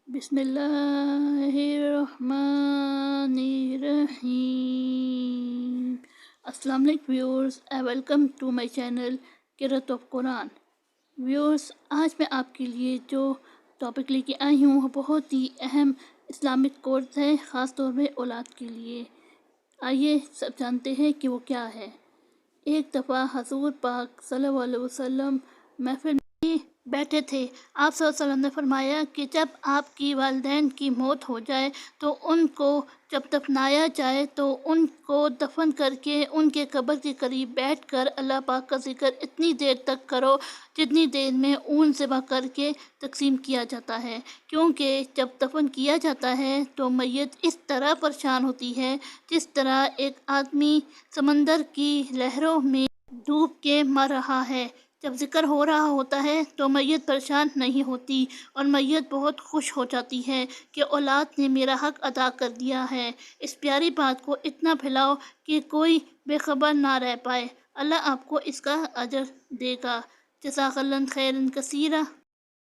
Bismillahirrahmanirrahim. Assalamu-alaikum viewers, I welcome to my channel Qirat of Quran. Viewers, आज मैं आपके लिए जो टॉपिक लेके आई हूँ वो बहुत ही अहम इस्लामिक कोर्स है, ख़ास तौर पे औलाद के लिए। आइए सब जानते हैं कि वो क्या है। एक दफ़ा हज़ूर पाक सल्लल्लाहु अलैहि वसल्लम महफिल में बैठे थे। आप सल्लल्लाहु अलैहि वसल्लम ने फरमाया कि जब आपकी वालिदैन की मौत हो जाए तो उनको जब दफनाया जाए तो उनको दफन करके उनके कब्र के करीब बैठकर अल्लाह पाक का ज़िक्र इतनी देर तक करो जितनी देर में ऊन ज़िबा करके तकसीम किया जाता है, क्योंकि जब दफन किया जाता है तो मैयत इस तरह परेशान होती है जिस तरह एक आदमी समंदर की लहरों में डूब के मर रहा है। जब ज़िक्र हो रहा होता है तो मैयत परेशान नहीं होती और मैयत बहुत खुश हो जाती है कि औलाद ने मेरा हक़ अदा कर दिया है। इस प्यारी बात को इतना फैलाओ कि कोई बेखबर ना रह पाए। अल्लाह आपको इसका अजर देगा। जज़ाकल्लाह खैरन कसीरा।